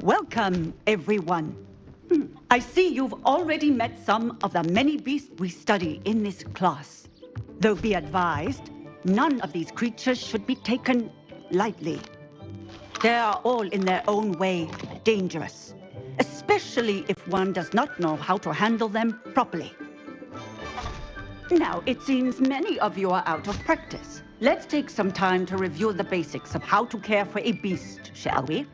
Welcome, everyone. I see you've already met some of the many beasts we study in this class. Though be advised, none of these creatures should be taken lightly. They are all in their own way dangerous, especially if one does not know how to handle them properly. Now, it seems many of you are out of practice. Let's take some time to review the basics of how to care for a beast, shall we?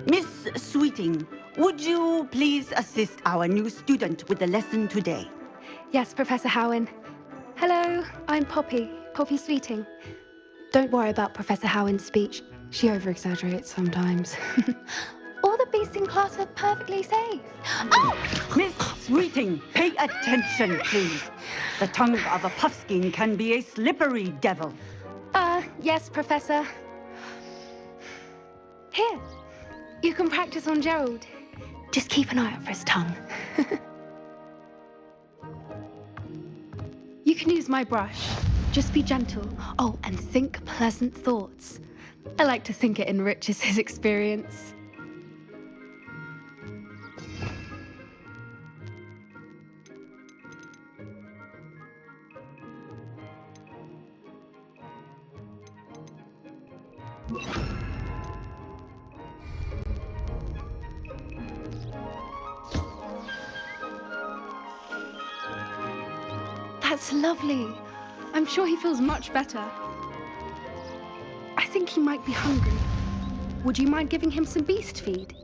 Miss Sweeting, would you please assist our new student with the lesson today? Yes, Professor Howen. Hello, I'm Poppy Sweeting. Don't worry about Professor Howen's speech. She over-exaggerates sometimes. All the beasts in class are perfectly safe. Oh! Miss Sweeting, pay attention, please. The tongue of a puffskein can be a slippery devil. Yes, Professor. Here, you can practice on Gerald. Just keep an eye out for his tongue. You can use my brush. Just be gentle. Oh, and think pleasant thoughts. I like to think it enriches his experience. That's lovely. I'm sure he feels much better. I think he might be hungry. Would you mind giving him some beast feed?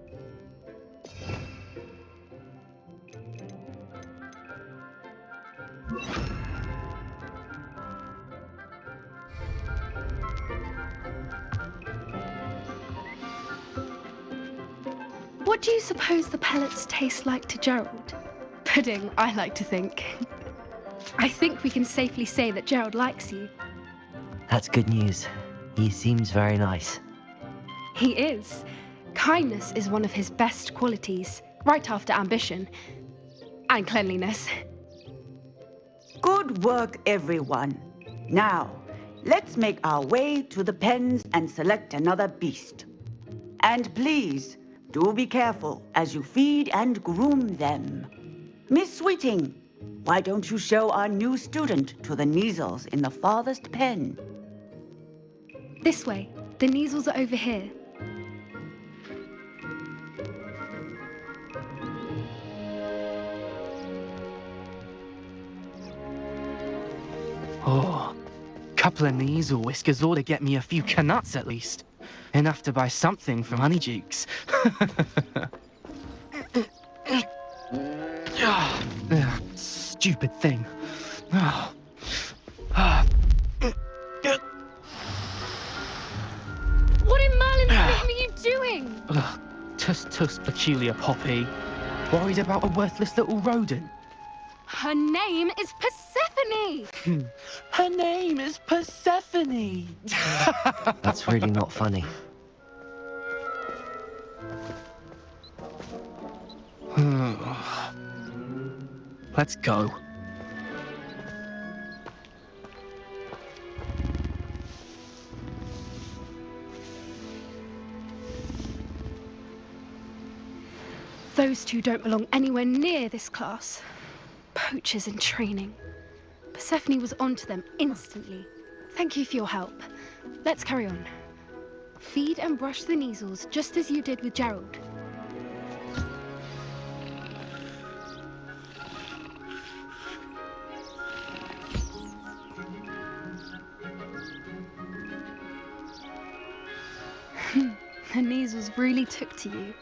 What do you suppose the pellets taste like to Gerald? Pudding, I like to think. I think we can safely say that Gerald likes you. That's good news. He seems very nice. He is. Kindness is one of his best qualities, right after ambition. And cleanliness. Good work, everyone. Now, let's make our way to the pens and select another beast. And please, do be careful as you feed and groom them. Miss Sweeting, why don't you show our new student to the Neasels in the farthest pen? This way. The Neasels are over here. Oh, couple of Neasel whiskers ought to get me a few canuts at least. Enough to buy something from Honeydukes. Stupid thing. What in Merlin's name are you doing? Tuss, peculiar Poppy. Worried about a worthless little rodent. Her name is Persephone! Her name is Persephone! That's really not funny. Let's go. Those two don't belong anywhere near this class. Poachers in training. Persephone was onto them instantly. Thank you for your help. Let's carry on. Feed and brush the Neasels just as you did with Gerald. The Neasels really took to you.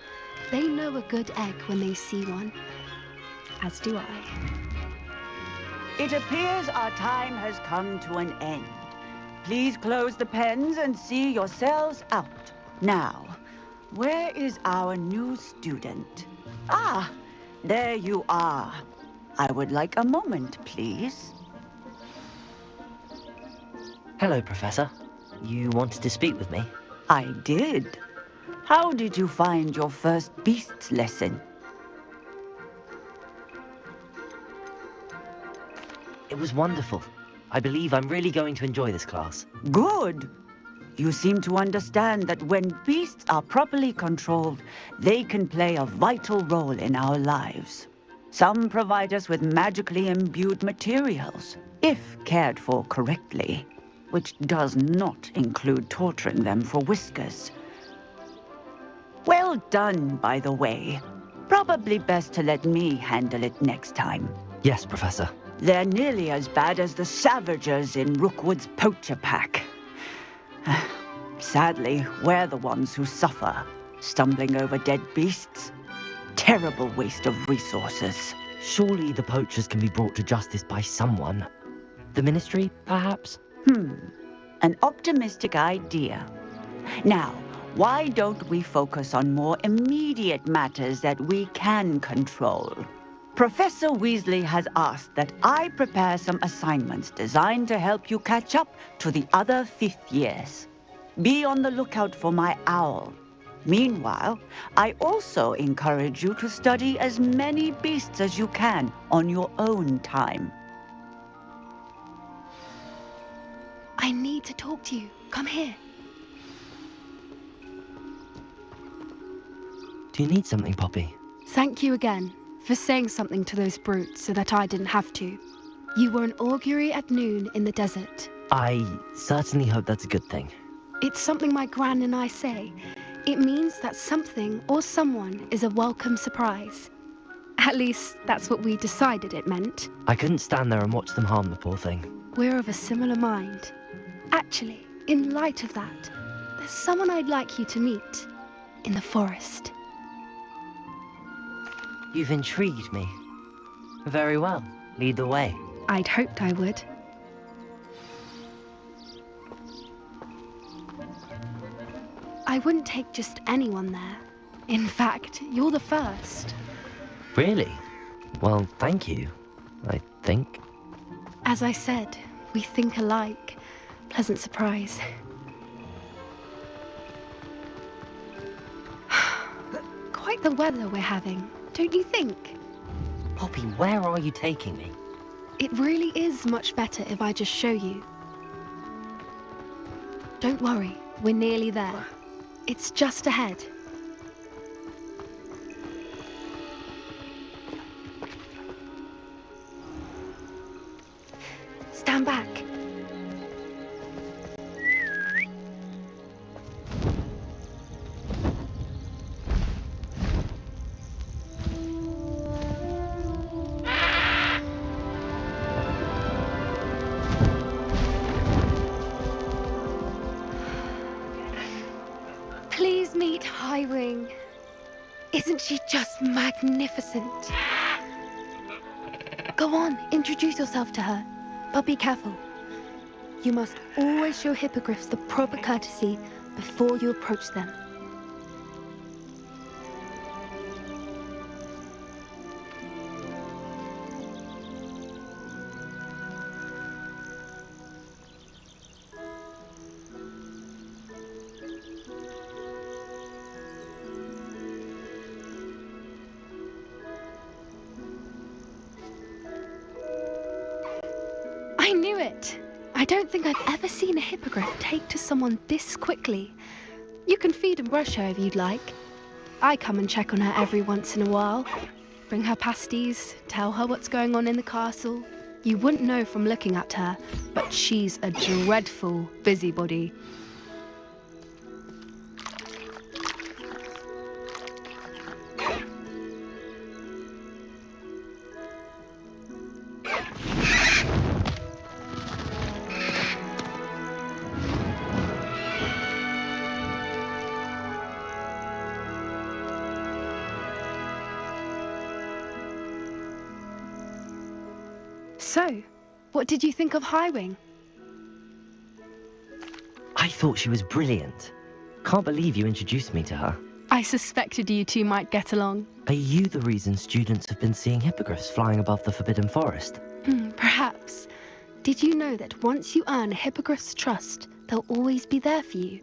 They know a good egg when they see one. As do I. It appears our time has come to an end. Please close the pens and see yourselves out. Now, where is our new student? Ah, there you are. I would like a moment, please. Hello, Professor. You wanted to speak with me? I did. How did you find your first beasts lesson? It was wonderful. I believe I'm really going to enjoy this class. Good. You seem to understand that when beasts are properly controlled, they can play a vital role in our lives. Some provide us with magically imbued materials, if cared for correctly, which does not include torturing them for whiskers. Well done, by the way. Probably best to let me handle it next time. Yes, Professor. They're nearly as bad as the Savagers in Rookwood's poacher pack. Sadly, we're the ones who suffer, stumbling over dead beasts. Terrible waste of resources. Surely the poachers can be brought to justice by someone. The Ministry, perhaps? An optimistic idea. Now, why don't we focus on more immediate matters that we can control? Professor Weasley has asked that I prepare some assignments designed to help you catch up to the other fifth years. Be on the lookout for my owl. Meanwhile, I also encourage you to study as many beasts as you can on your own time. I need to talk to you. Come here. Do you need something, Poppy? Thank you again for saying something to those brutes so that I didn't have to. You were an augury at noon in the desert. I certainly hope that's a good thing. It's something my gran and I say. It means that something or someone is a welcome surprise. At least, that's what we decided it meant. I couldn't stand there and watch them harm the poor thing. We're of a similar mind. Actually, in light of that, there's someone I'd like you to meet. In the forest. You've intrigued me. Very well. Lead the way. I'd hoped I would. I wouldn't take just anyone there. In fact, you're the first. Really? Well, thank you, I think. As I said, we think alike. Pleasant surprise. Quite the weather we're having, don't you think? Poppy, where are you taking me? It really is much better if I just show you. Don't worry, we're nearly there. It's just ahead. Stand back. Please meet Highwing. Isn't she just magnificent? Go on, introduce yourself to her. But be careful. You must always show hippogriffs the proper courtesy before you approach them. I knew it! I don't think I've ever seen a hippogriff take to someone this quickly. You can feed and brush her if you'd like. I come and check on her every once in a while. Bring her pasties, tell her what's going on in the castle. You wouldn't know from looking at her, but she's a dreadful busybody. So, what did you think of Highwing? I thought she was brilliant. Can't believe you introduced me to her. I suspected you two might get along. Are you the reason students have been seeing hippogriffs flying above the Forbidden Forest? Perhaps. Did you know that once you earn a hippogriff's trust, they'll always be there for you?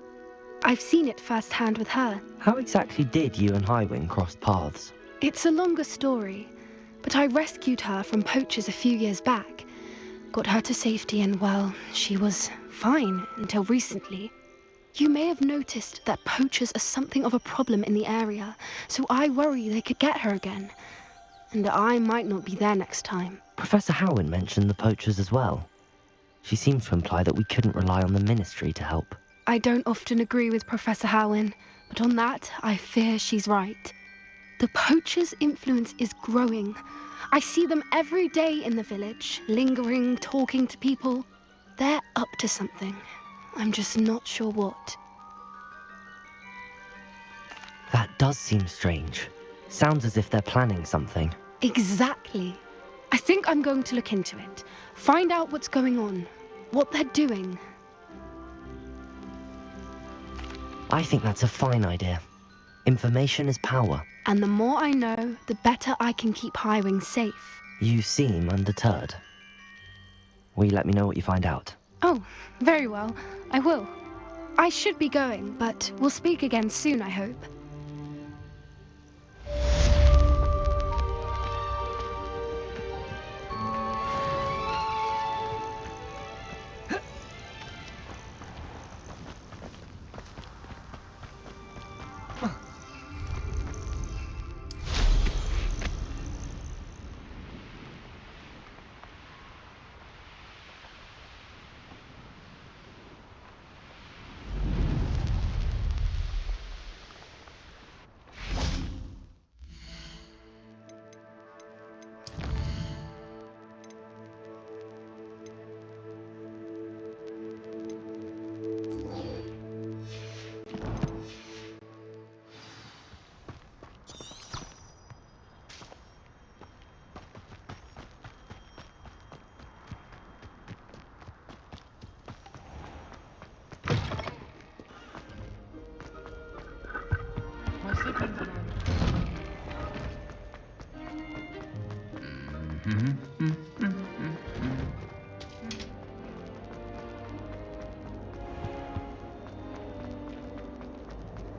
I've seen it firsthand with her. How exactly did you and Highwing cross paths? It's a longer story, but I rescued her from poachers a few years back. Got her to safety and, well, she was fine until recently. You may have noticed that poachers are something of a problem in the area, so I worry they could get her again. And I might not be there next time. Professor Howin mentioned the poachers as well. She seemed to imply that we couldn't rely on the Ministry to help. I don't often agree with Professor Howin, but on that, I fear she's right. The poachers' influence is growing. I see them every day in the village, lingering, talking to people. They're up to something. I'm just not sure what. That does seem strange. Sounds as if they're planning something. Exactly. I think I'm going to look into it. Find out what's going on, what they're doing. I think that's a fine idea. Information is power. And the more I know, the better I can keep Highwing safe. You seem undeterred. Will you let me know what you find out? Oh, very well. I will. I should be going, but we'll speak again soon, I hope.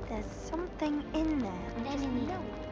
There's something in there. Just know it.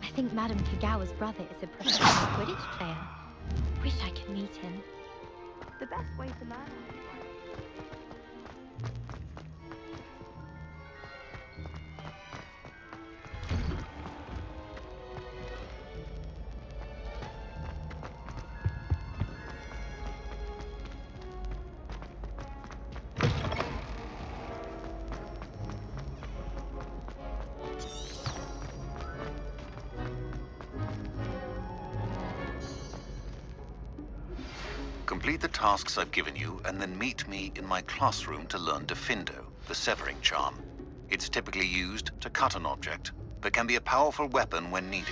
I think Madame Kagawa's brother is a professional Quidditch player. Wish I could meet him. The best way to learn. Complete the tasks I've given you, and then meet me in my classroom to learn Diffindo, the severing charm. It's typically used to cut an object, but can be a powerful weapon when needed.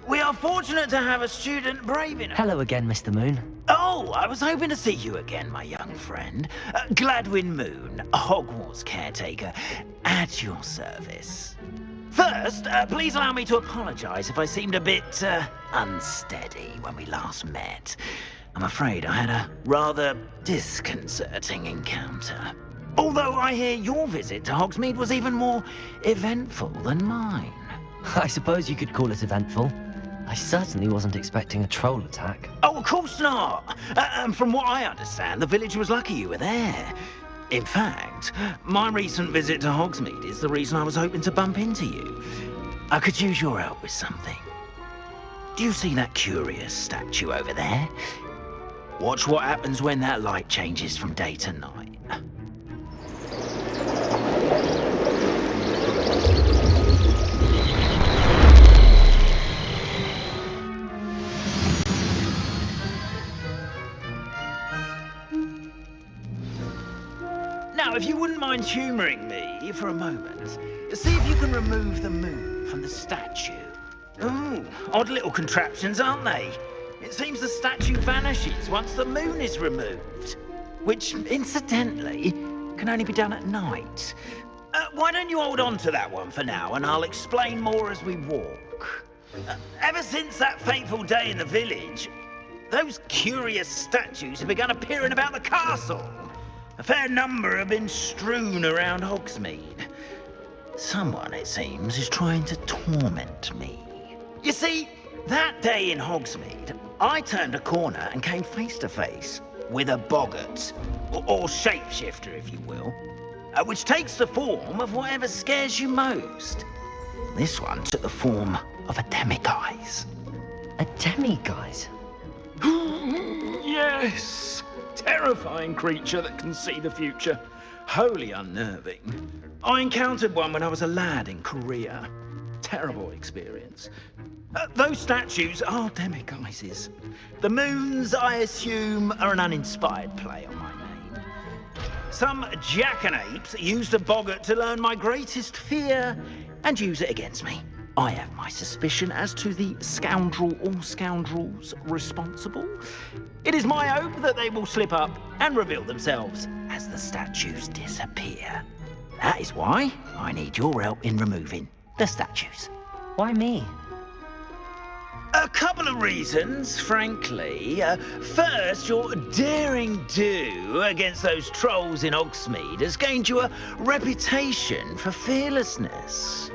We are fortunate to have a student brave enough. Hello again, Mr. Moon. Oh, I was hoping to see you again, my young friend. Gladwin Moon, Hogwarts caretaker, at your service. First, please allow me to apologize if I seemed a bit unsteady when we last met. I'm afraid I had a rather disconcerting encounter. Although I hear your visit to Hogsmeade was even more eventful than mine. I suppose you could call it eventful. I certainly wasn't expecting a troll attack. Oh, of course not. And from what I understand, the village was lucky you were there. In fact, my recent visit to Hogsmeade is the reason I was hoping to bump into you. I could use your help with something. Do you see that curious statue over there? Watch what happens when that light changes from day to night. Now Now, if you wouldn't mind humouring me for a moment, see if you can remove the moon from the statue. Ooh, odd little contraptions, aren't they? It seems the statue vanishes once the moon is removed, which, incidentally, can only be done at night. Why don't you hold on to that one for now, and I'll explain more as we walk. Ever since that fateful day in the village, those curious statues have begun appearing about the castle. A fair number have been strewn around Hogsmeade. Someone, it seems, is trying to torment me. You see, that day in Hogsmeade, I turned a corner and came face to face with a boggart, or shapeshifter, if you will, which takes the form of whatever scares you most. This one took the form of a demiguise. A demiguise? Yes! Terrifying creature that can see the future. Wholly unnerving. I encountered one when I was a lad in Korea. Terrible experience. Those statues are demiguises. The moons, I assume, are an uninspired play on my name. Some jackanapes used a boggart to learn my greatest fear and use it against me. I have my suspicion as to the scoundrel or scoundrels responsible. It is my hope that they will slip up and reveal themselves as the statues disappear. That is why I need your help in removing the statues. Why me? A couple of reasons, frankly. First, your daring do against those trolls in Hogsmeade has gained you a reputation for fearlessness.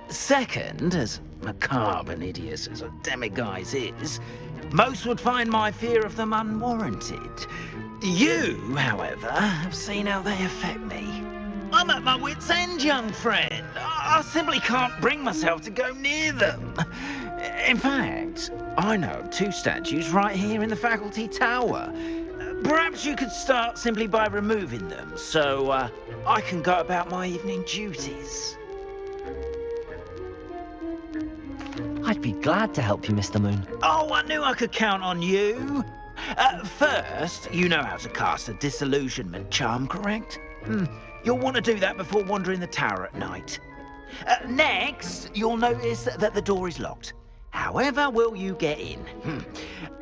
Second, as macabre and hideous as a demiguise is, most would find my fear of them unwarranted. You, however, have seen how they affect me. I'm at my wit's end, young friend. I simply can't bring myself to go near them. In fact, I know of two statues right here in the faculty tower. Perhaps you could start simply by removing them, so I can go about my evening duties. I'd be glad to help you, Mr. Moon. Oh, I knew I could count on you. First, you know how to cast a disillusionment charm, correct? You'll want to do that before wandering the tower at night. Next, you'll notice that the door is locked. However will you get in?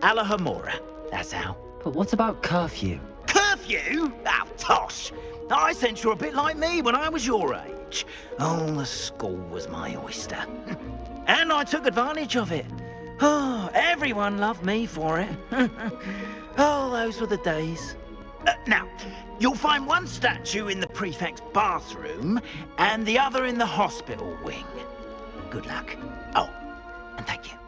Alahomora, that's how. But what about curfew? Curfew? Oh, tosh. I sense you're a bit like me when I was your age. Oh, the school was my oyster. And I took advantage of it. Oh, everyone loved me for it. Oh, those were the days. Now, you'll find one statue in the prefect's bathroom and the other in the hospital wing. Good luck. Oh, and thank you.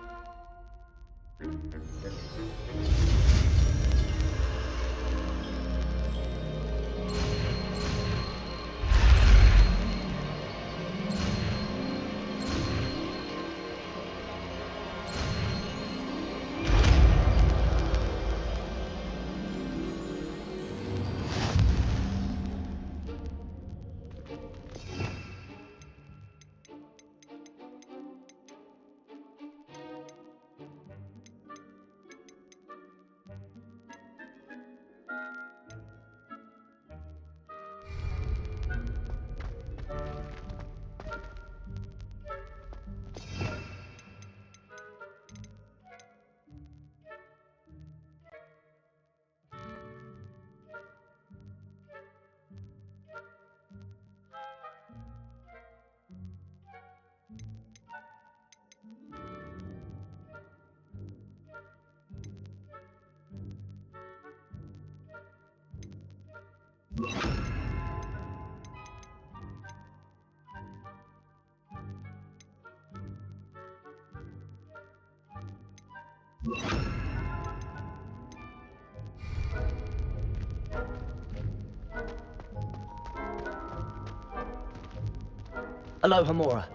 Alohomora.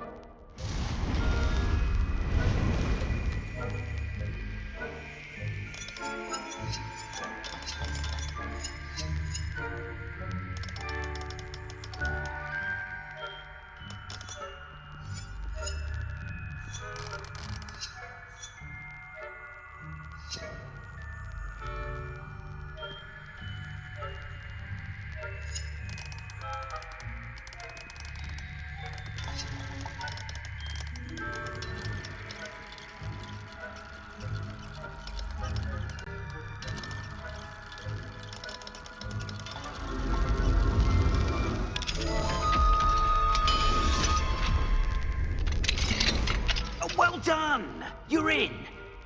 Done! You're in!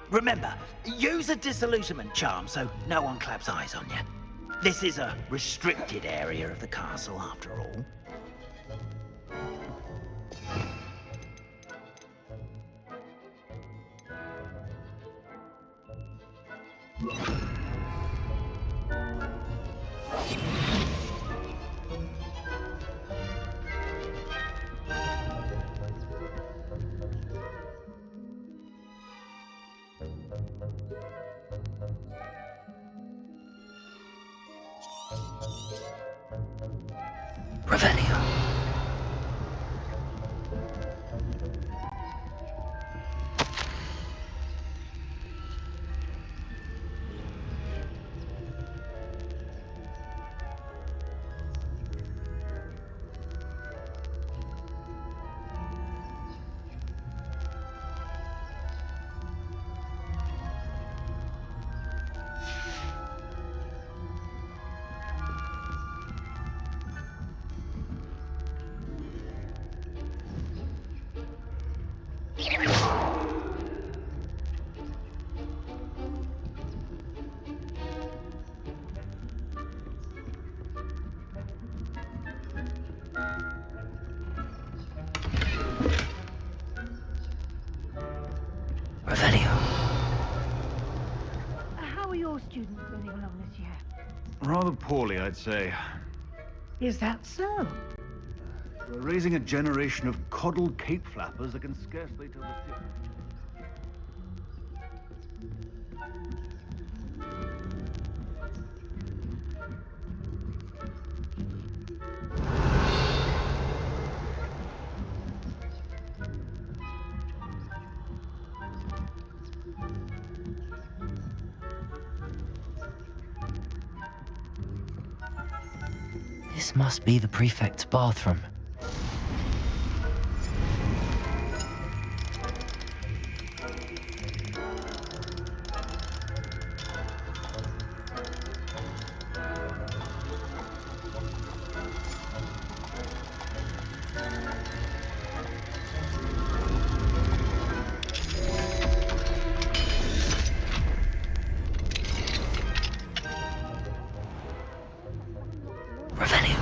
Remember, use a disillusionment charm so no one claps eyes on you. This is a restricted area of the castle, after all. Revelio. Revelio. How are your students getting along this year? Rather poorly, I'd say. Is that so? We're raising a generation of coddled cape flappers that can scarcely tell the difference. This must be the prefect's bathroom. Revelio.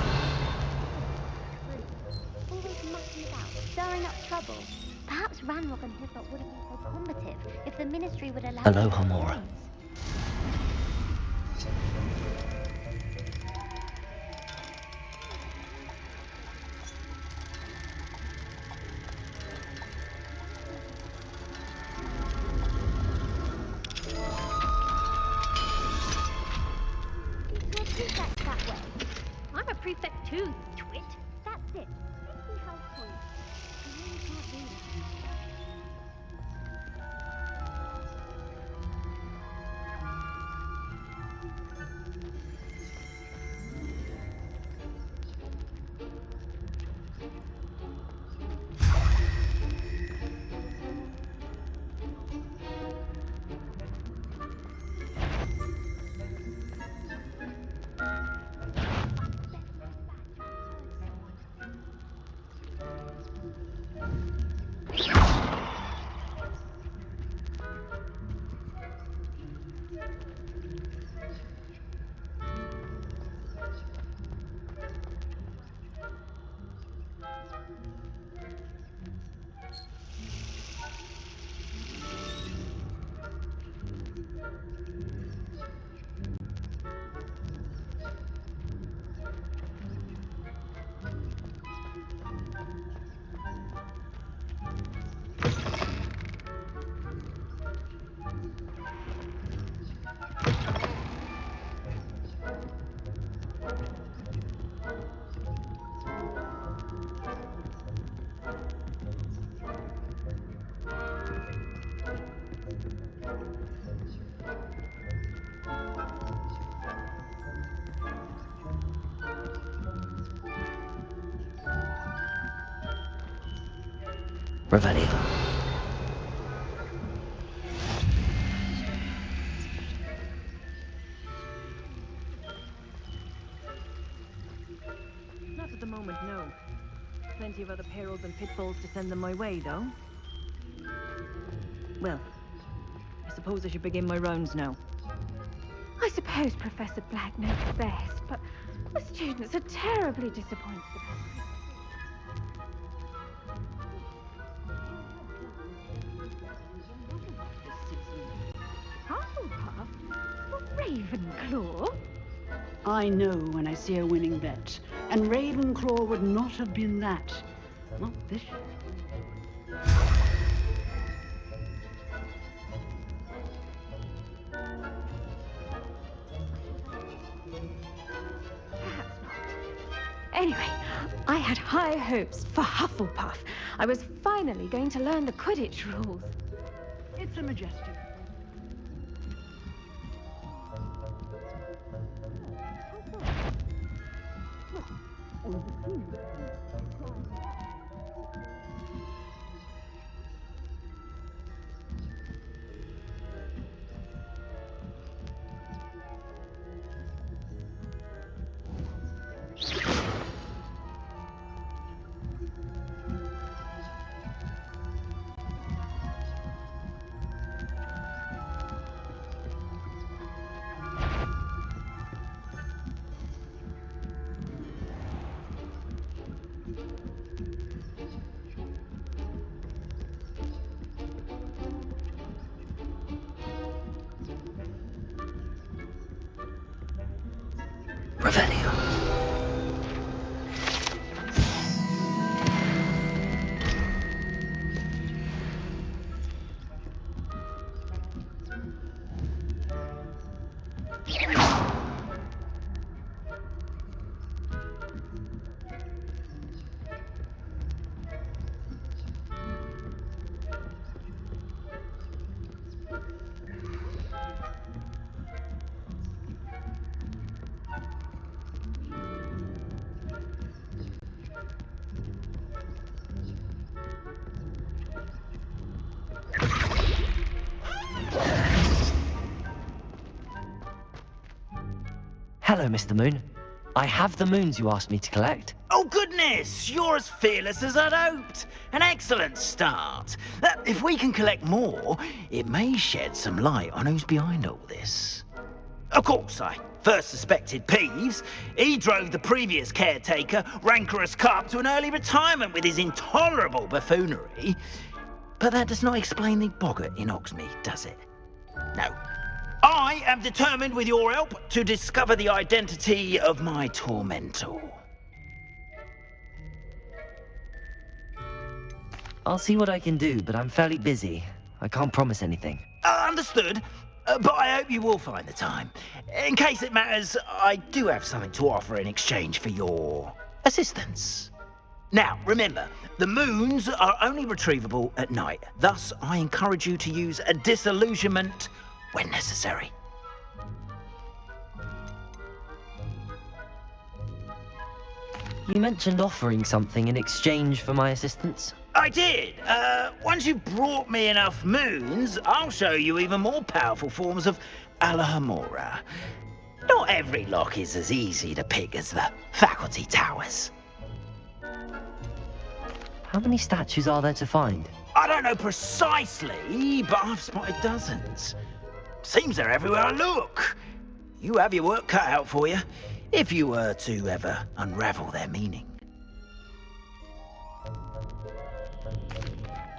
Always mucking about, stirring up trouble. Perhaps Ranrock and Hislop wouldn't be so combative if the Ministry would allow Hello, them to have Homora. games. You're a prefect that way. I'm a prefect too, you twit. That's it. 50 health points. You know you can't do that. Revelio. Not at the moment, no. Plenty of other perils and pitfalls to send them my way, though. Well, I suppose I should begin my rounds now. I suppose Professor Black knows best, but the students are terribly disappointed about it. Hufflepuff? For Ravenclaw? I know when I see a winning bet, and Ravenclaw would not have been that. Not this year. Perhaps not. Anyway, I had high hopes for Hufflepuff. I was finally going to learn the Quidditch rules. It's a majestic. Revelio. Hello, Mr. Moon. I have the moons you asked me to collect. Oh goodness, you're as fearless as I'd hoped. An excellent start. If we can collect more, it may shed some light on who's behind all this. Of course, I first suspected Peeves. He drove the previous caretaker, Rancorous Carp, to an early retirement with his intolerable buffoonery. But that does not explain the boggart in Hogsmeade, does it? No. I am determined, with your help, to discover the identity of my tormentor. I'll see what I can do, but I'm fairly busy. I can't promise anything. Understood. But I hope you will find the time. In case it matters, I do have something to offer in exchange for your assistance. Now, remember, the moons are only retrievable at night. Thus, I encourage you to use a disillusionment when necessary. You mentioned offering something in exchange for my assistance? I did. Once you've brought me enough moons, I'll show you even more powerful forms of Alohomora. Not every lock is as easy to pick as the faculty towers. How many statues are there to find? I don't know precisely, but I've spotted dozens. Seems they're everywhere I look. You have your work cut out for you, if you were to ever unravel their meaning.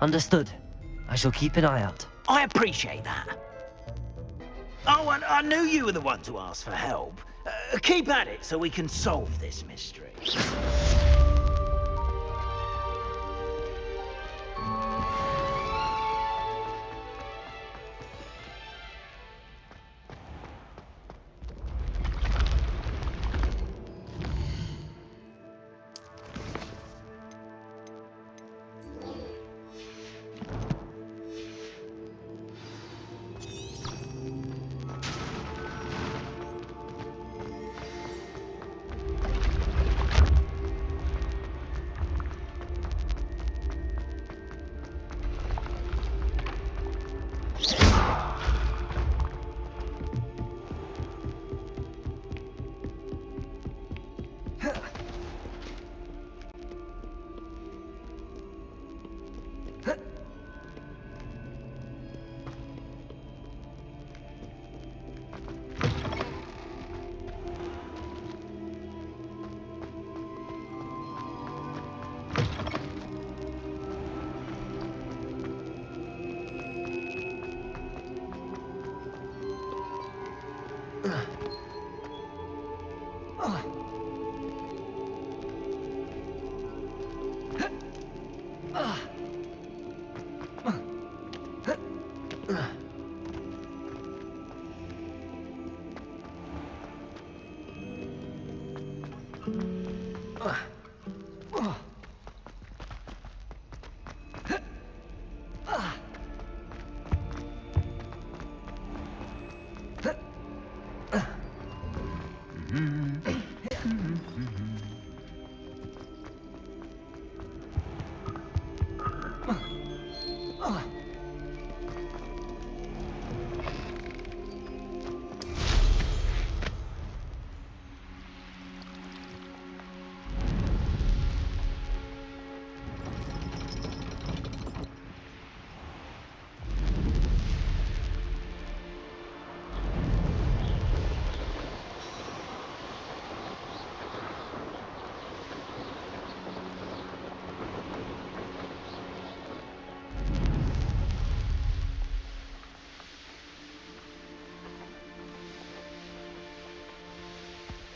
Understood. I shall keep an eye out. I appreciate that. Oh, and I knew you were the one to ask for help. Keep at it so we can solve this mystery.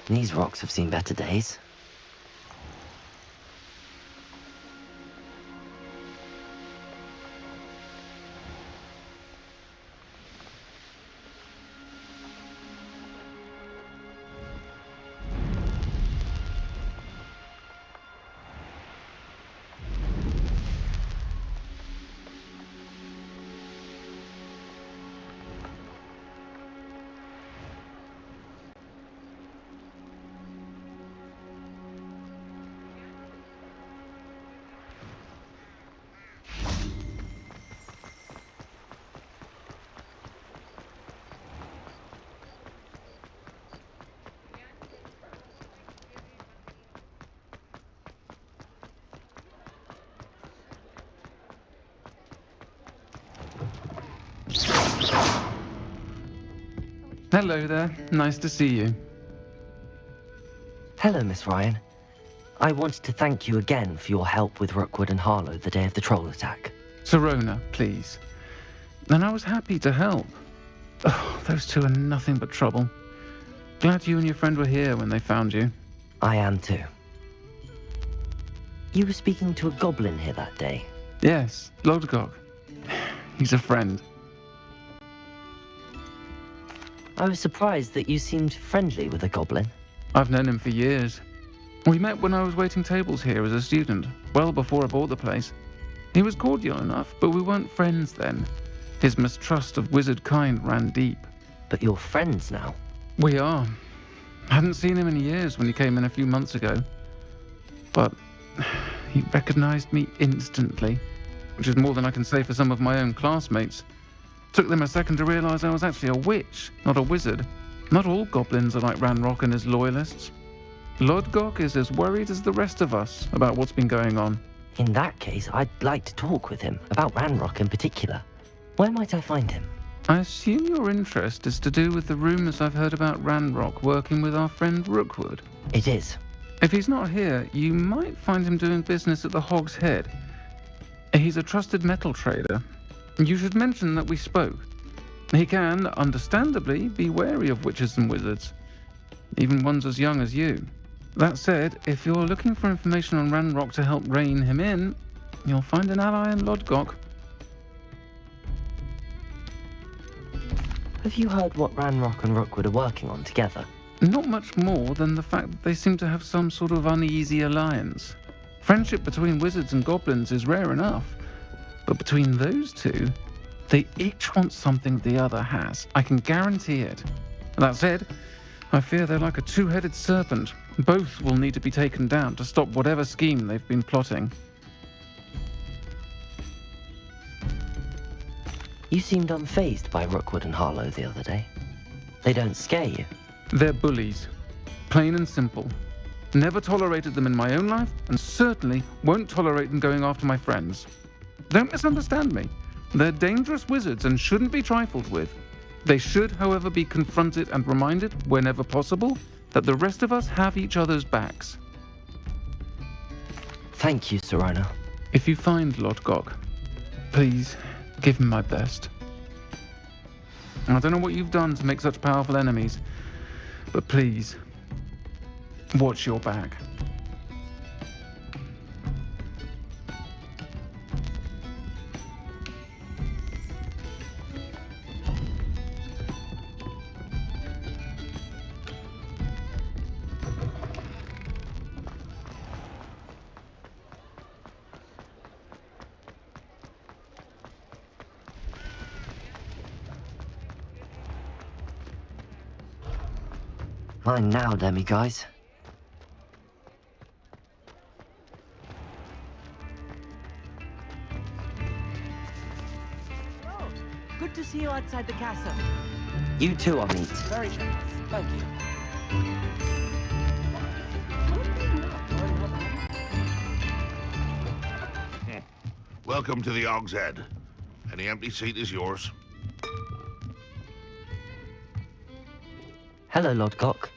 These rocks have seen better days. Hello there. Nice to see you. Hello, Miss Ryan. I wanted to thank you again for your help with Rookwood and Harlow the day of the troll attack. Sirona, please. And I was happy to help. Oh, those two are nothing but trouble. Glad you and your friend were here when they found you. I am too. You were speaking to a goblin here that day. Yes, Lodgok. He's a friend. I was surprised that you seemed friendly with a goblin. I've known him for years. We met when I was waiting tables here as a student, well before I bought the place. He was cordial enough, but we weren't friends then. His mistrust of wizard kind ran deep. But you're friends now? We are. Hadn't seen him in years when he came in a few months ago. But he recognized me instantly, which is more than I can say for some of my own classmates. Took them a second to realize I was actually a witch, not a wizard. Not all goblins are like Ranrock and his loyalists. Lodgok is as worried as the rest of us about what's been going on. In that case, I'd like to talk with him, about Ranrock in particular. Where might I find him? I assume your interest is to do with the rumors I've heard about Ranrock working with our friend Rookwood. It is. If he's not here, you might find him doing business at the Hog's Head. He's a trusted metal trader. You should mention that we spoke. He can, understandably, be wary of witches and wizards, even ones as young as you. That said, if you're looking for information on Ranrock to help rein him in, you'll find an ally in Lodgok. Have you heard what Ranrock and Rookwood are working on together? Not much more than the fact that they seem to have some sort of uneasy alliance. Friendship between wizards and goblins is rare enough, but between those two, they each want something the other has. I can guarantee it. That said, I fear they're like a two-headed serpent. Both will need to be taken down to stop whatever scheme they've been plotting. You seemed unfazed by Rookwood and Harlow the other day. They don't scare you. They're bullies. Plain and simple. Never tolerated them in my own life, and certainly won't tolerate them going after my friends. Don't misunderstand me. They're dangerous wizards and shouldn't be trifled with. They should, however, be confronted and reminded, whenever possible, that the rest of us have each other's backs. Thank you, Sirona. If you find Lodgok, please give him my best. I don't know what you've done to make such powerful enemies, but please, watch your back. Mine now, Demi guys. Oh, good to see you outside the castle. You too, Amit. Very generous. Thank you. Welcome to the Og's Head. Any empty seat is yours. Hello, Lodgok.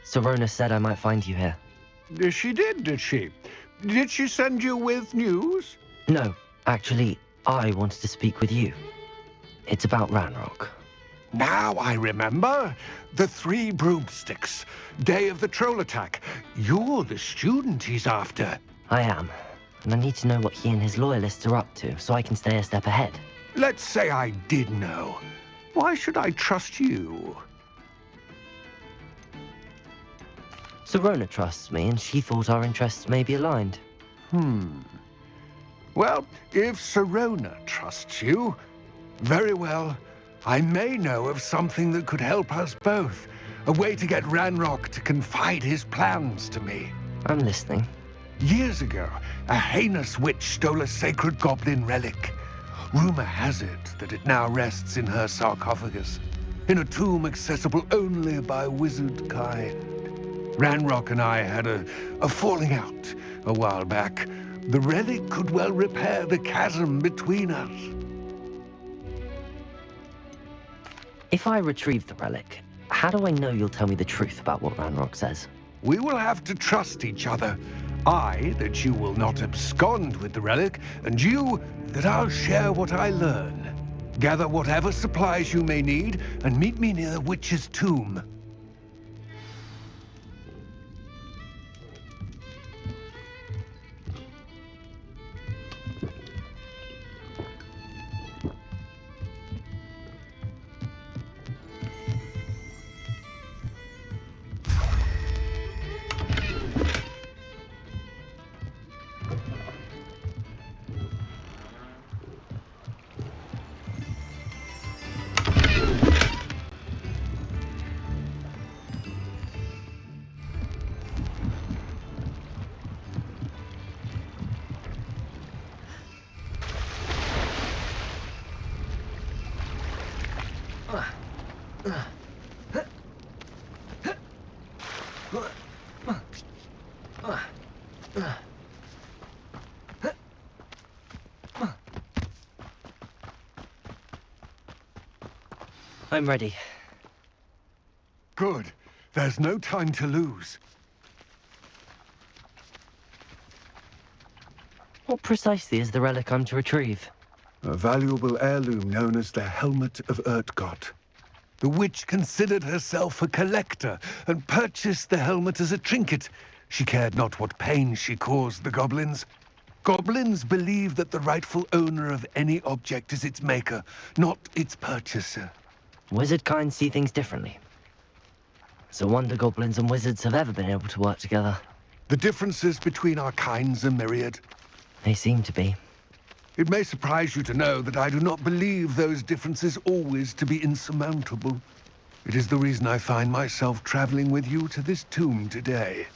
Sirona said I might find you here. She did she? Did she send you with news? No, actually, I wanted to speak with you. It's about Ranrock. Now I remember. The 3 broomsticks. Day of the troll attack. You're the student he's after. I am, and I need to know what he and his loyalists are up to so I can stay a step ahead. Let's say I did know. Why should I trust you? Sirona trusts me, and she thought our interests may be aligned. Well, if Sirona trusts you, very well. I may know of something that could help us both. A way to get Ranrock to confide his plans to me. I'm listening. Years ago, a heinous witch stole a sacred goblin relic. Rumor has it that it now rests in her sarcophagus, in a tomb accessible only by wizard kind. Ranrock and I had a falling out a while back. The relic could well repair the chasm between us. If I retrieve the relic, how do I know you'll tell me the truth about what Ranrock says? We will have to trust each other. I, that you will not abscond with the relic, and you, that I'll share what I learn. Gather whatever supplies you may need, and meet me near the witch's tomb. I'm ready. Good. There's no time to lose. What precisely is the relic I'm to retrieve? A valuable heirloom known as the Helmet of Urtgott. The witch considered herself a collector and purchased the helmet as a trinket. She cared not what pain she caused the goblins. Goblins believe that the rightful owner of any object is its maker, not its purchaser. Wizard kind see things differently. It's a wonder goblins and wizards have ever been able to work together. The differences between our kinds are myriad. They seem to be. It may surprise you to know that I do not believe those differences always to be insurmountable. It is the reason I find myself traveling with you to this tomb today.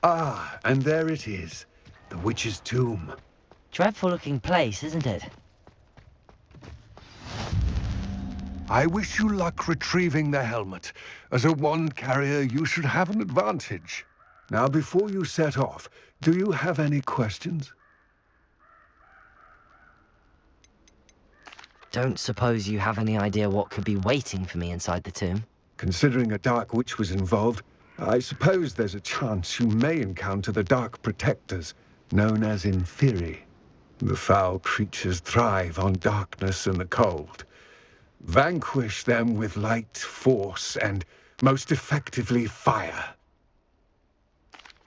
Ah, and there it is, the witch's tomb. Dreadful looking place, isn't it? I wish you luck retrieving the helmet. As a wand carrier, you should have an advantage. Now, before you set off, do you have any questions? Don't suppose you have any idea what could be waiting for me inside the tomb? Considering a dark witch was involved, I suppose there's a chance you may encounter the Dark Protectors. known as Inferi. The foul creatures thrive on darkness and the cold. Vanquish them with light, force, and most effectively fire.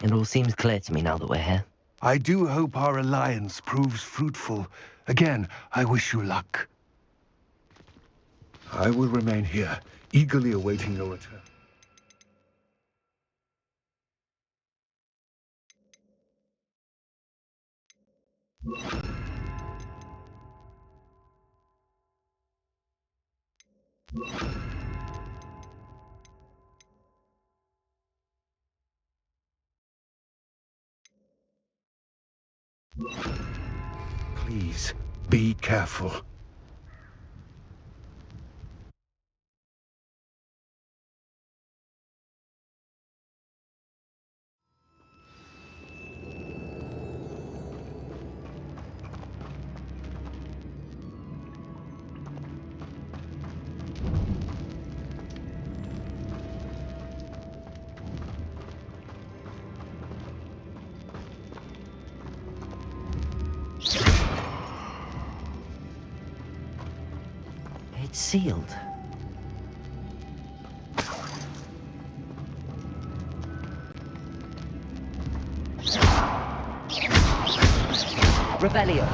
It all seems clear to me now that we're here. I do hope our alliance proves fruitful. Again, I wish you luck. I will remain here, eagerly awaiting your return. Please, be careful. It's sealed. Rebellion.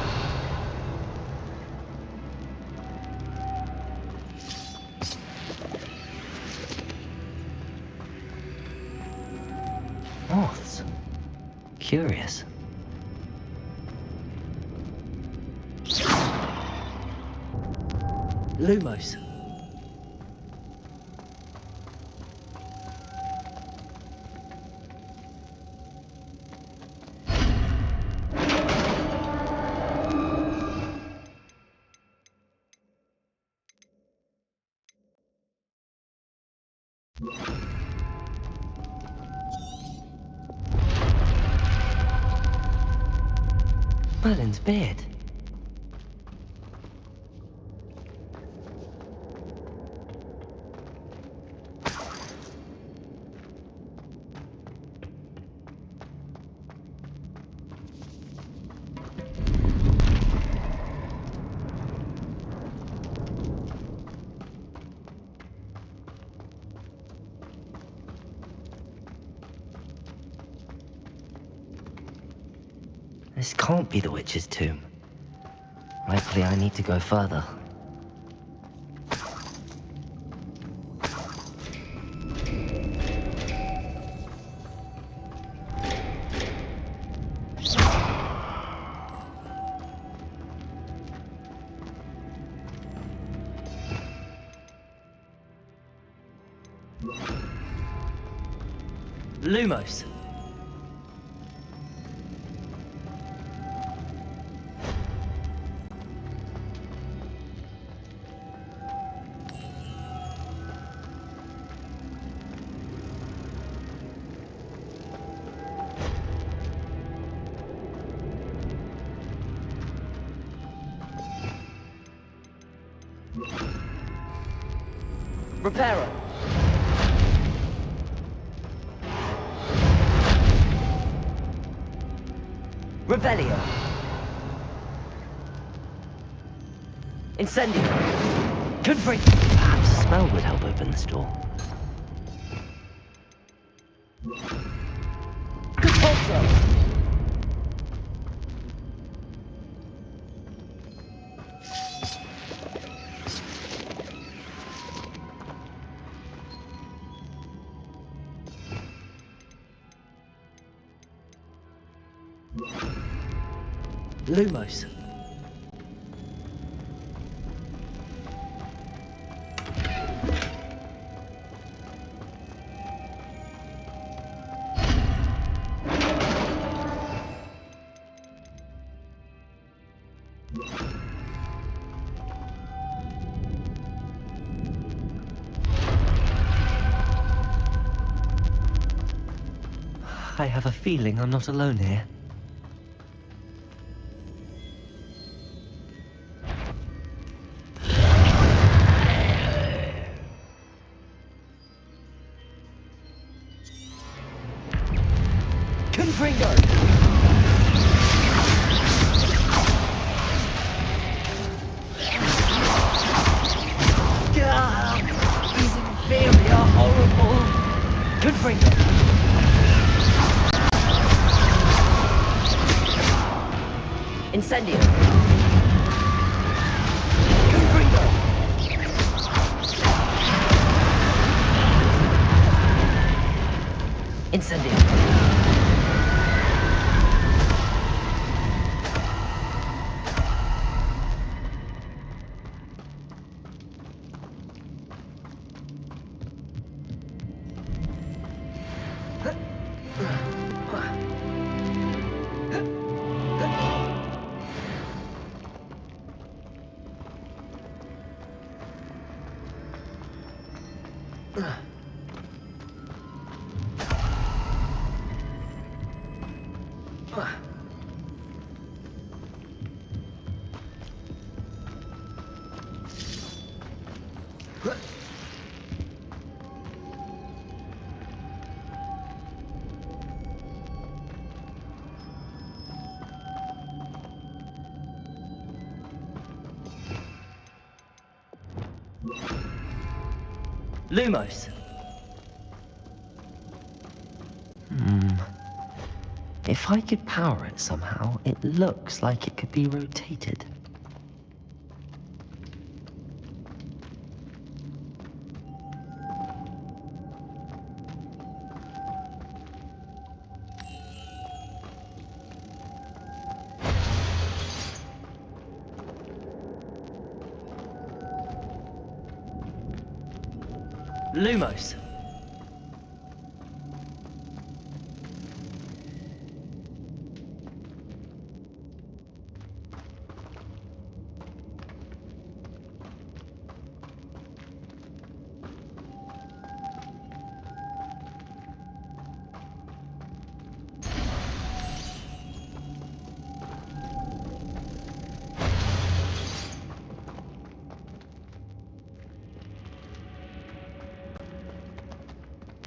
Moths. Curious. Lumos. Merlin's beard. This can't be the witch's tomb. Likely I need to go further. Lumos. Reparo. Rebellion. Incendio. Confront. Perhaps a spell would help open this door. Compulso. Lumos. I have a feeling I'm not alone here. Confringo! Incendio! Confringo! Incendio! Lumos. If I could power it somehow, it looks like it could be rotated. Lumos.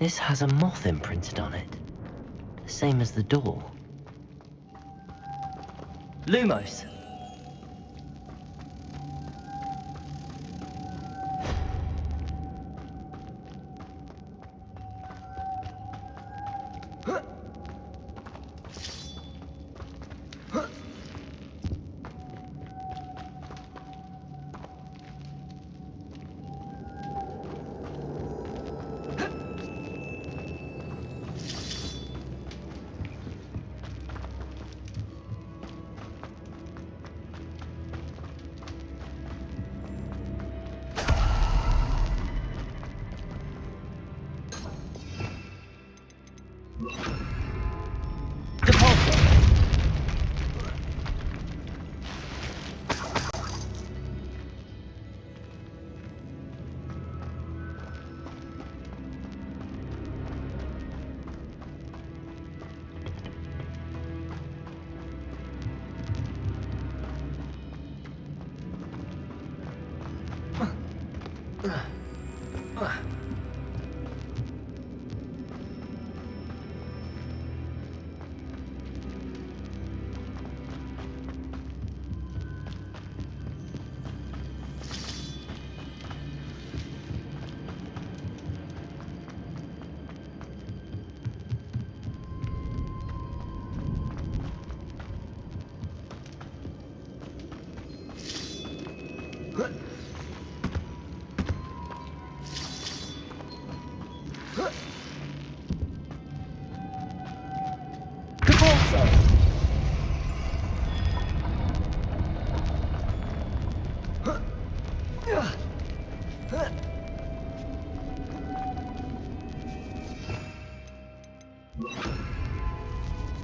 This has a moth imprinted on it. The same as the door. Lumos.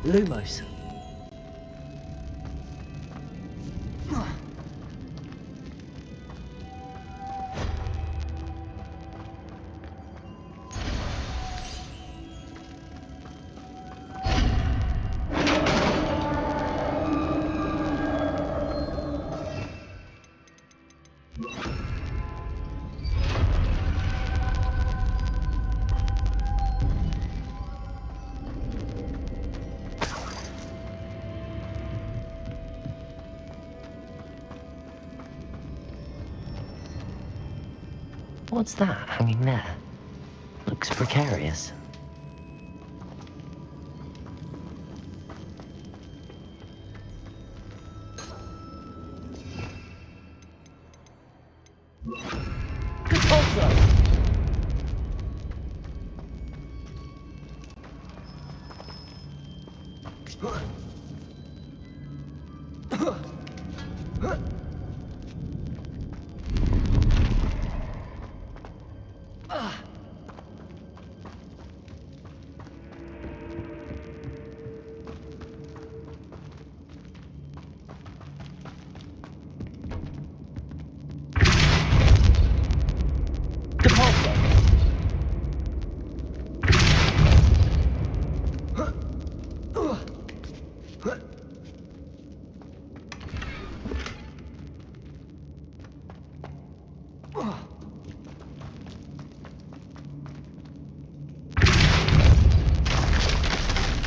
Lumos. What's that hanging there? Looks precarious.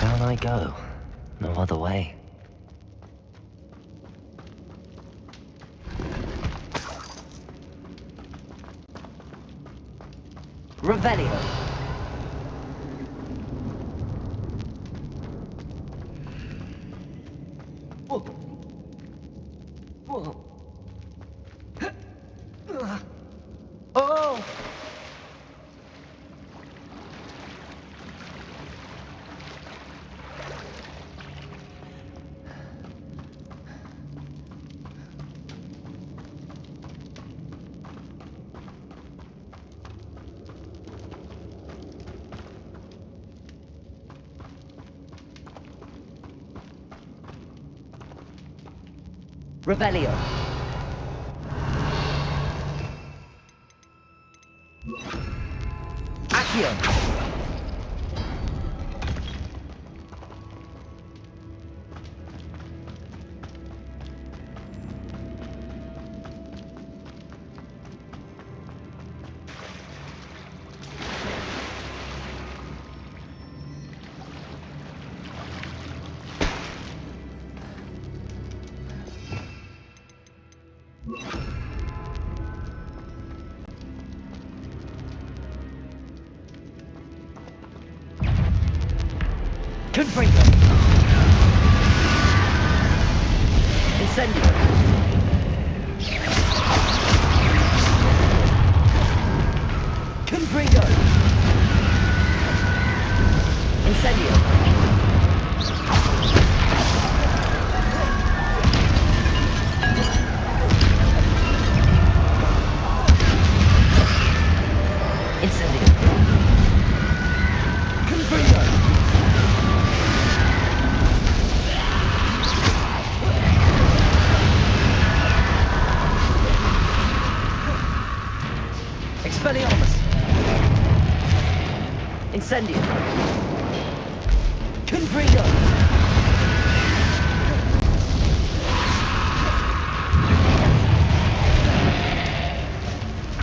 Down I go. No other way. Revelio. Oh! Revelio. Accio. Confringo. Incendio. Confringo. Incendio. Incendio. Confringo. Expelliarmus. Incendio. Confringo.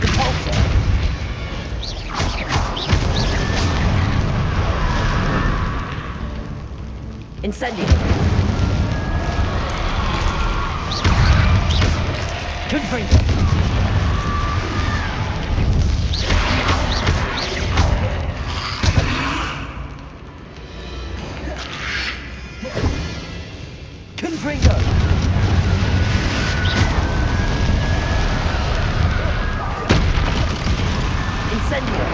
Repulsor. Incendio. Confringo. Confringo. Incendio.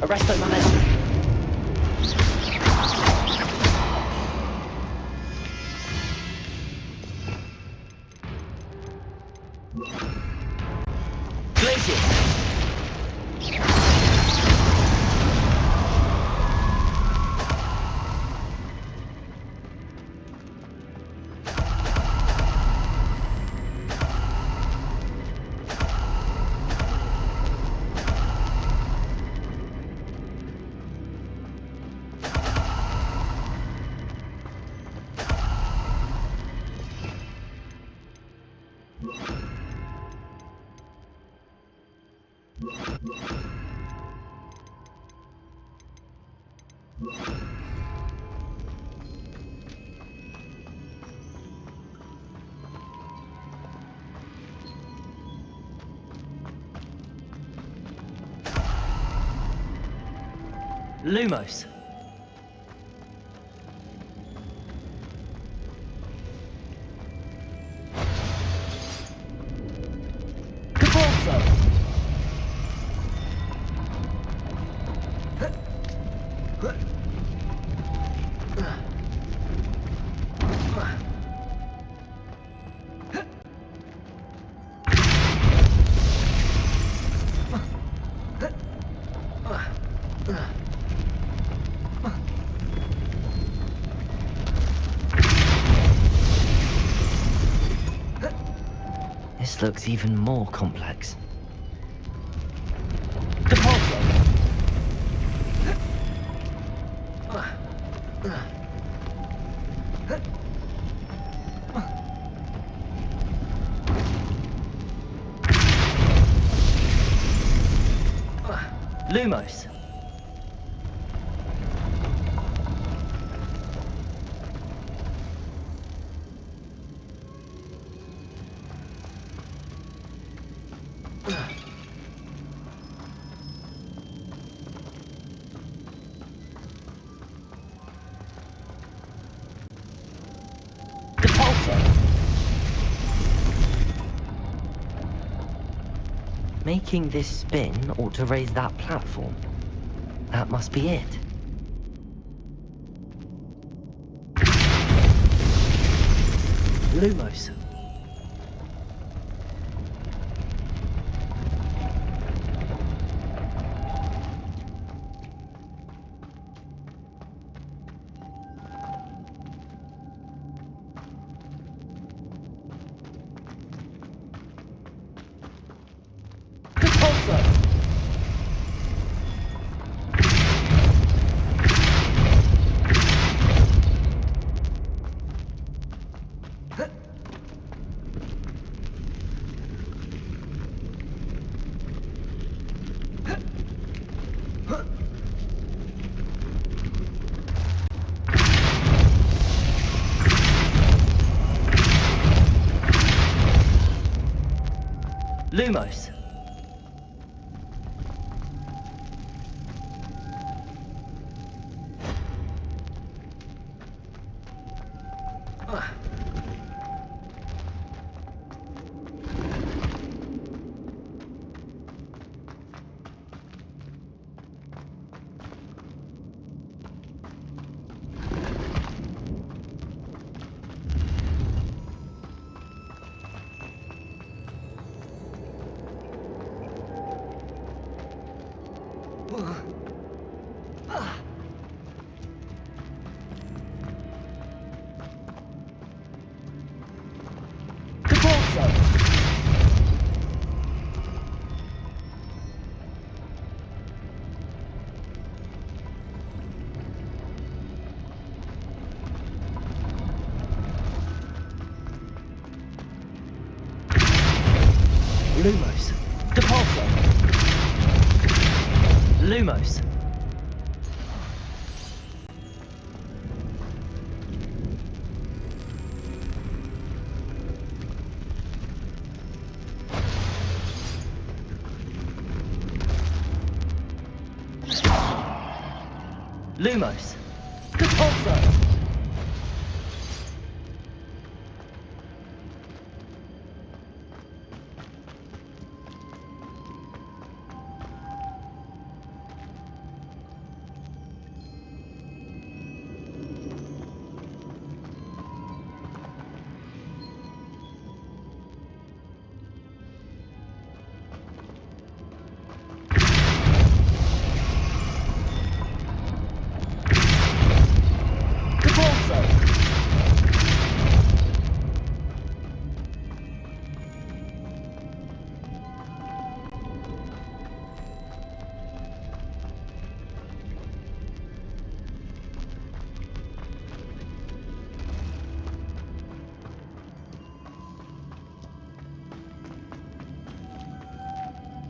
Arresto momentum. Glacius. Lumos. This looks even more complex. Lumos. Making this spin ought to raise that platform. That must be it. Lumos. Lumos. Lumos. Depulso. Lumos. Lumos. Depulso.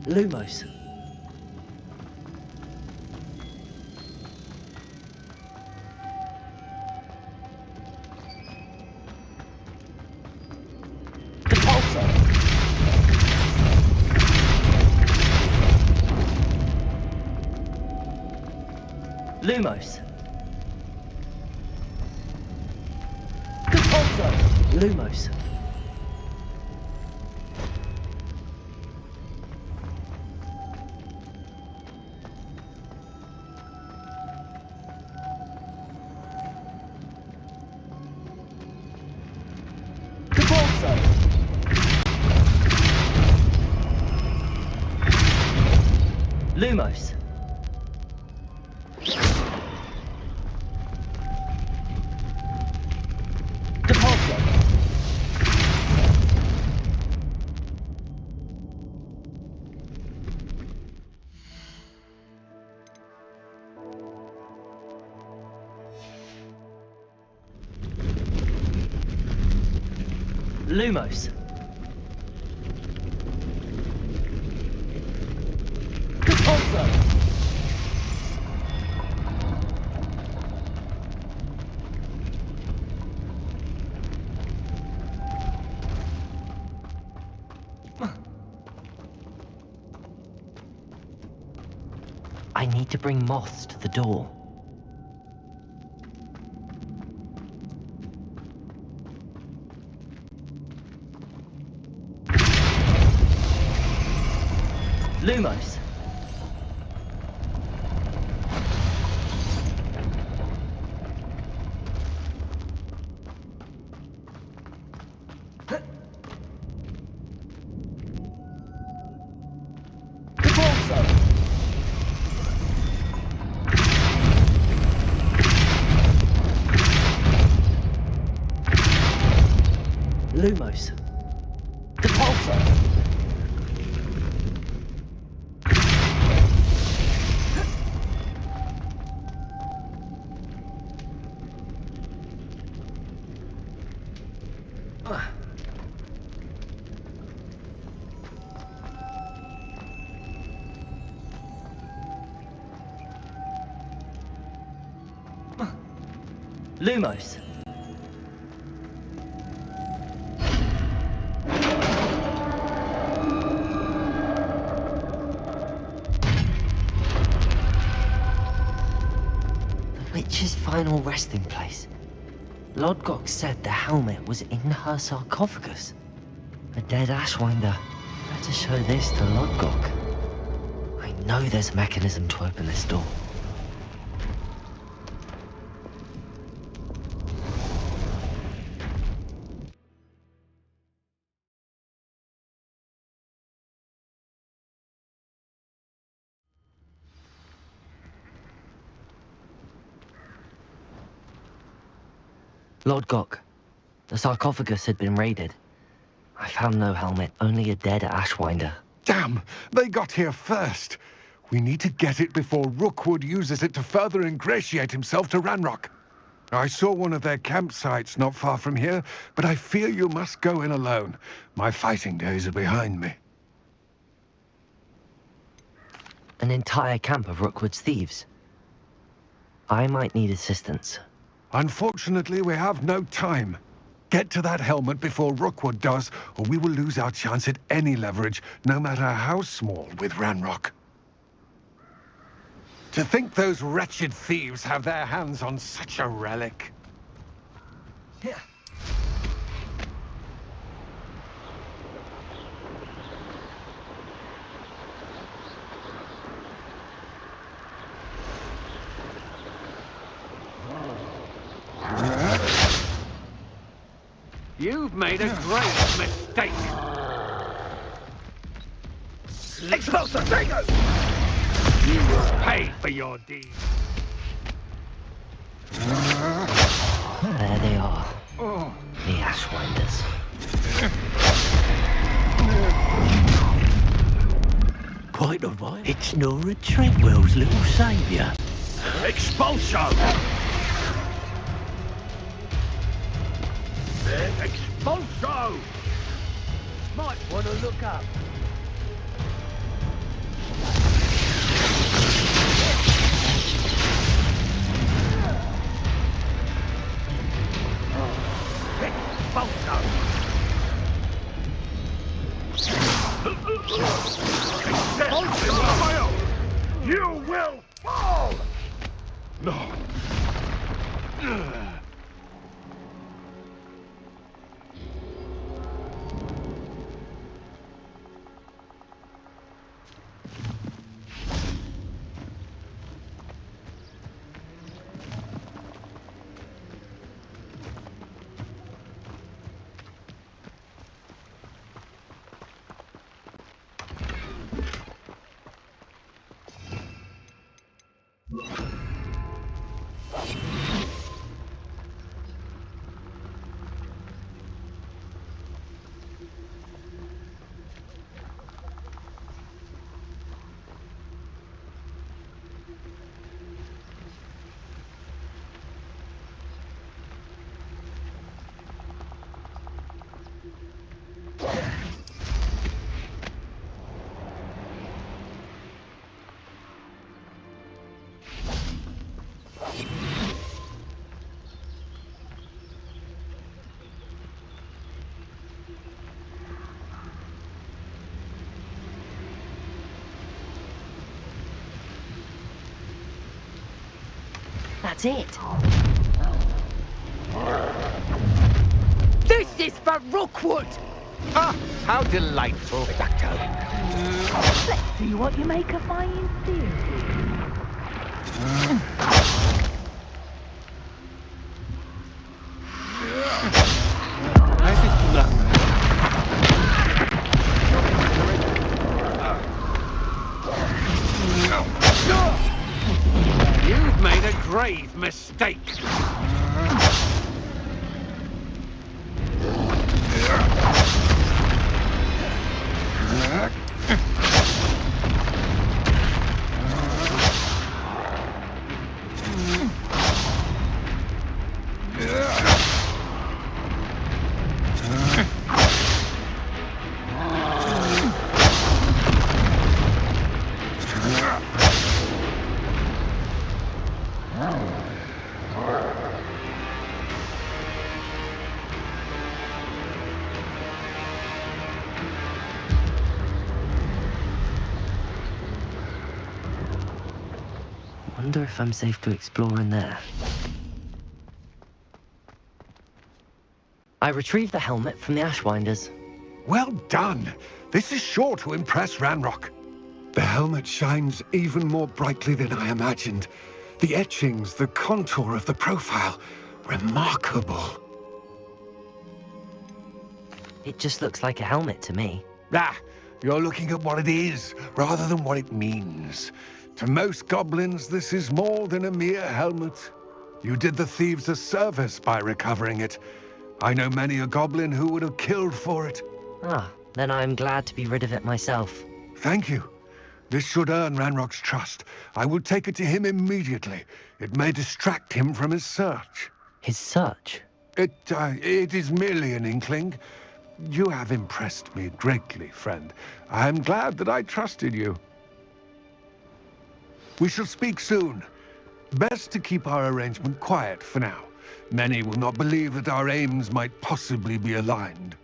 Lumos. Depulso. Lumos. Depulso. Lumos. Lumos. Lumos. I need to bring moths to the door. Lumos. Lumos. Lumos. The witch's final resting place. Lodgok said the helmet was in her sarcophagus. A dead Ashwinder. Better show this to Lodgok. I know there's a mechanism to open this door. Lodgok, the sarcophagus had been raided. I found no helmet, only a dead Ashwinder. Damn! They got here first. We need to get it before Rookwood uses it to further ingratiate himself to Ranrock. I saw one of their campsites not far from here, but I fear you must go in alone. My fighting days are behind me. An entire camp of Rookwood's thieves. I might need assistance. Unfortunately, we have no time. Get to that helmet before Rookwood does, or we will lose our chance at any leverage, no matter how small, with Ranrock. To think those wretched thieves have their hands on such a relic. Yeah. You've made a great mistake. Expulsor! There you go! You will pay for your deeds. There they are. The Ashwinders. Quite all right. It's Nora Treadwell's little saviour. Expulsor! Expulso! Might want to look up. Expulso! You will fall! No. That's it. This is for Rookwood! Ah, how delightful. Let's see what you make of my theory. You've made a grave mistake. Wonder if I'm safe to explore in there. I retrieved the helmet from the Ashwinders. Well done. This is sure to impress Ranrock. The helmet shines even more brightly than I imagined. The etchings, the contour of the profile, remarkable. It just looks like a helmet to me. Ah, you're looking at what it is, rather than what it means. To most goblins, this is more than a mere helmet. You did the thieves a service by recovering it. I know many a goblin who would have killed for it. Ah, then I'm glad to be rid of it myself. Thank you. This should earn Ranrock's trust. I will take it to him immediately. It may distract him from his search. His search? It is merely an inkling. You have impressed me greatly, friend. I am glad that I trusted you. We shall speak soon. Best to keep our arrangement quiet for now. Many will not believe that our aims might possibly be aligned.